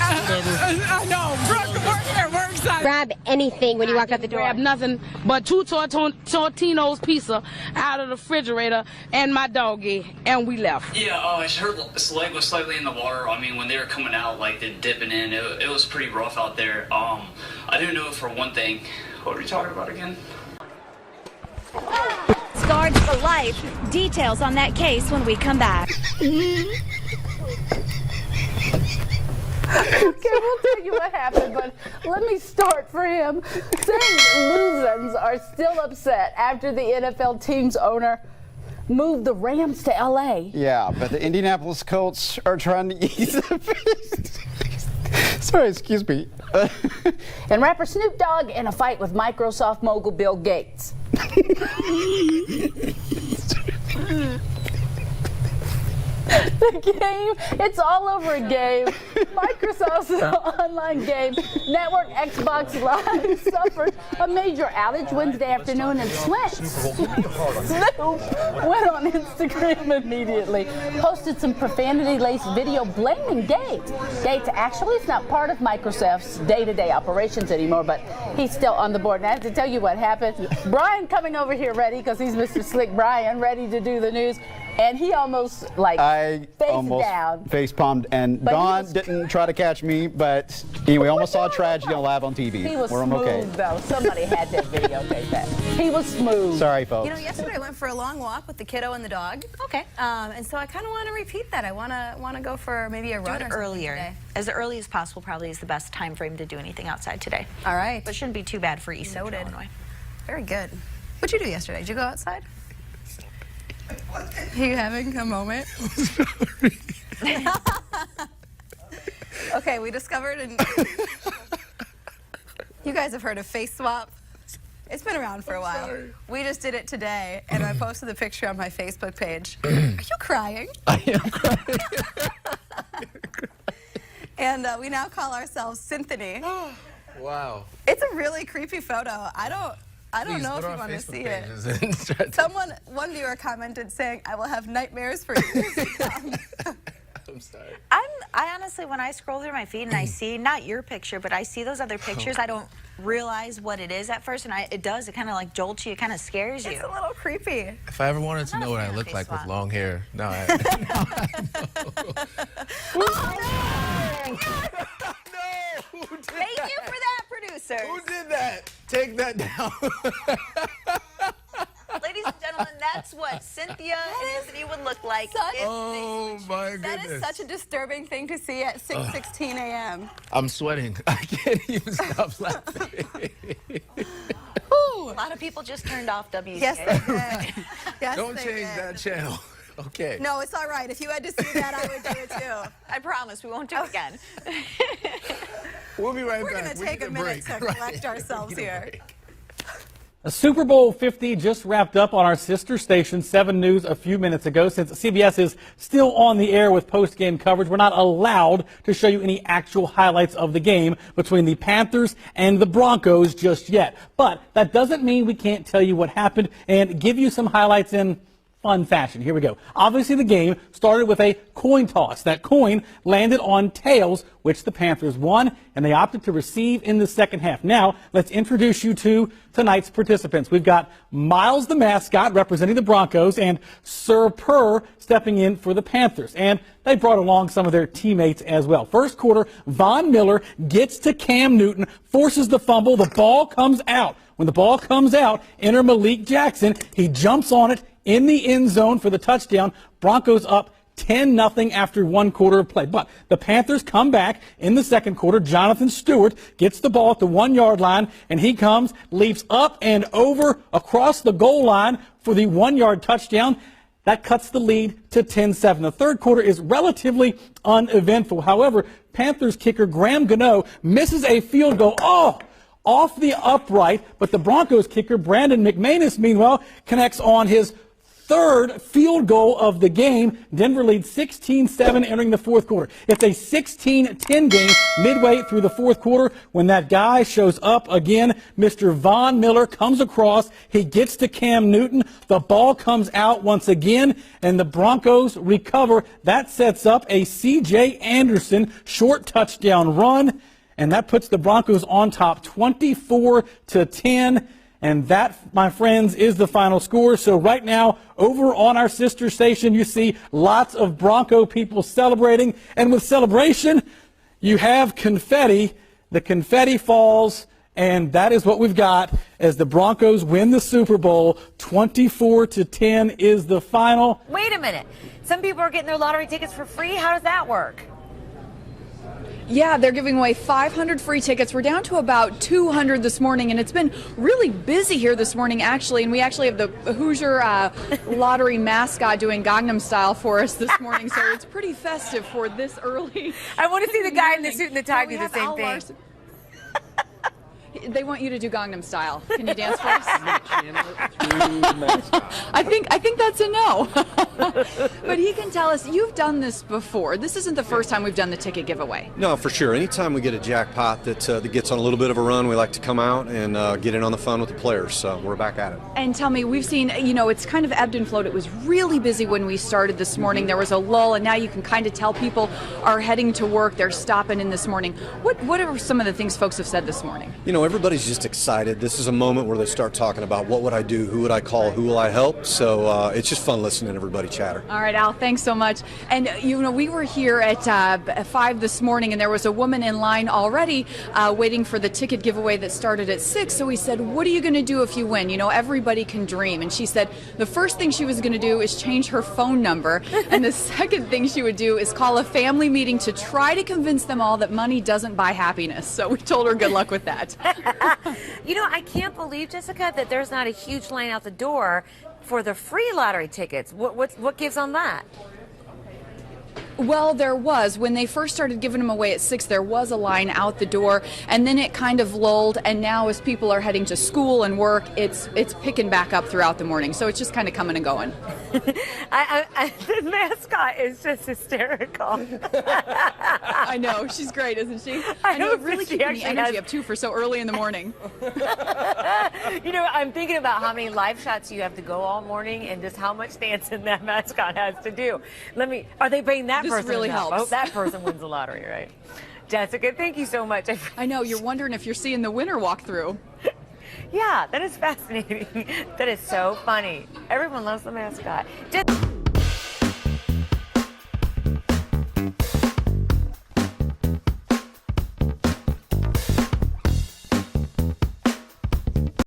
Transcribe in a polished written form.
I know. We're excited. Grab anything when you walked out the door? Grab nothing but 2 Tortino's pizza out of the refrigerator and my doggy, and we left. Yeah, his leg was slightly in the water. I mean, when they were coming out, like they're dipping in, it was pretty rough out there. I do know for one thing. What are we talking about again? Scarred for life. Details on that case when we come back. Okay, we'll tell you what happened, but let me start for him. St. Louisans are still upset after the NFL team's owner moved the Rams to L.A. Yeah, but the Indianapolis Colts are trying to ease the Sorry, excuse me. And rapper Snoop Dogg in a fight with Microsoft mogul Bill Gates. The game, it's all over again. Microsoft's online game network Xbox Live suffered a major outage Wednesday afternoon and Snoop went on Instagram immediately, posted some profanity-laced video blaming Gates. Gates actually is not part of Microsoft's day-to-day operations anymore, but he's still on the board. And I have to tell you what happened. Brian coming over here ready, because he's Mr. Slick Brian, ready to do the news. And he almost, face palmed, and but Don didn't try to catch me, but anyway, almost saw a tragedy on live on TV. He was smooth, though. Somebody had to videotape that. He was smooth. Sorry, folks. You know, yesterday I went for a long walk with the kiddo and the dog. Okay. And so I kind of want to repeat that. I want to go for maybe a run or earlier. Today. As early as possible probably is the best time frame to do anything outside today. All right. But shouldn't be too bad for East Central Illinois. Very good. What'd you do yesterday? Did you go outside? Are you having a moment? Okay, we discovered, and you guys have heard of face swap. It's been around for a while. Sorry. We just did it today, and I posted the picture on my Facebook page. Are you crying? I am crying. And we now call ourselves Symphony. Wow. It's a really creepy photo. I don't know if you want to see it. One viewer commented saying, "I will have nightmares for you." I'm sorry. I honestly, when I scroll through my feed and I see, not your picture, but I see those other pictures, I don't realize what it is at first, and it kind of like jolts you, it kind of scares you. It's a little creepy. If I ever wanted to know what I look like with long hair, now I know. No! Thank you for that, producer. Who did that? Take that down. Ladies and gentlemen, that's what Cynthia and Anthony would look like. Oh my goodness. That is such a disturbing thing to see at 6:16 a.m. I'm sweating. I can't even stop laughing. A lot of people just turned off WK. Yes, they did. Yes, Don't change that channel. Okay. No, it's all right. If you had to see that, I would do it too. I promise we won't do it again. We'll be right back. We're going to take a minute to collect ourselves here. Super Bowl 50 just wrapped up on our sister station, 7 News, a few minutes ago. Since CBS is still on the air with post-game coverage, we're not allowed to show you any actual highlights of the game between the Panthers and the Broncos just yet. But that doesn't mean we can't tell you what happened and give you some highlights in fun fashion. Here we go. Obviously, the game started with a coin toss. That coin landed on tails, which the Panthers won, and they opted to receive in the second half. Now, let's introduce you to tonight's participants. We've got Miles the mascot representing the Broncos and Sir Purr stepping in for the Panthers. And they brought along some of their teammates as well. First quarter, Von Miller gets to Cam Newton, forces the fumble. The ball comes out. When the ball comes out, enter Malik Jackson. He jumps on it in the end zone for the touchdown. Broncos up 10-0 after 1 quarter of play. But the Panthers come back in the second quarter. Jonathan Stewart gets the ball at the 1-yard line, and he leaps up and over across the goal line for the 1-yard touchdown. That cuts the lead to 10-7. The third quarter is relatively uneventful. However, Panthers kicker Graham Gano misses a field goal. Off the upright, but the Broncos kicker Brandon McManus, meanwhile, connects on his third field goal of the game. Denver leads 16-7 entering the fourth quarter. It's a 16-10 game midway through the fourth quarter when that guy shows up again. Mr. Von Miller comes across. He gets to Cam Newton. The ball comes out once again, and the Broncos recover. That sets up a C.J. Anderson short touchdown run, and that puts the Broncos on top 24-10. And that, my friends, is the final score. So right now, over on our sister station, you see lots of Bronco people celebrating. And with celebration, you have confetti. The confetti falls, and that is what we've got as the Broncos win the Super Bowl. 24-10 is the final. Wait a minute. Some people are getting their lottery tickets for free. How does that work? Yeah, they're giving away 500 free tickets. We're down to about 200 this morning, and it's been really busy here this morning, actually. And we actually have the Hoosier lottery mascot doing Gangnam Style for us this morning, so it's pretty festive for this early. I want to see the guy in the suit and the tie do the same thing. They want you to do Gangnam Style. Can you dance for us? I think that's a no. But he can tell us, you've done this before. This isn't the first time we've done the ticket giveaway. No, for sure. Anytime we get a jackpot that gets on a little bit of a run, we like to come out and get in on the fun with the players. So we're back at it. And tell me, we've seen, it's kind of ebbed and flowed. It was really busy when we started this morning. There was a lull, and now you can kind of tell people are heading to work. They're stopping in this morning. What are some of the things folks have said this morning? Everybody's just excited. This is a moment where they start talking about what would I do, who would I call, who will I help. So it's just fun listening to everybody chatter. All right, Al, thanks so much. And, we were here at 5 this morning, and there was a woman in line already waiting for the ticket giveaway that started at 6. So we said, what are you going to do if you win? Everybody can dream. And she said the first thing she was going to do is change her phone number. And the second thing she would do is call a family meeting to try to convince them all that money doesn't buy happiness. So we told her good luck with that. I can't believe, Jessica, that there's not a huge line out the door for the free lottery tickets. What gives on that? Well, there was. When they first started giving them away at 6, there was a line out the door, and then it kind of lulled, and now as people are heading to school and work, it's picking back up throughout the morning, so it's just kind of coming and going. The mascot is just hysterical. I know. She's great, isn't she? I know, really keeping the energy up, too, for so early in the morning. I'm thinking about how many live shots you have to go all morning and just how much dancing that mascot has to do. Are they paying that This really helps. Oh, that person wins the lottery, right? Jessica, thank you so much. I know, you're wondering if you're seeing the winner walk through. Yeah, that is fascinating. That is so funny. Everyone loves the mascot.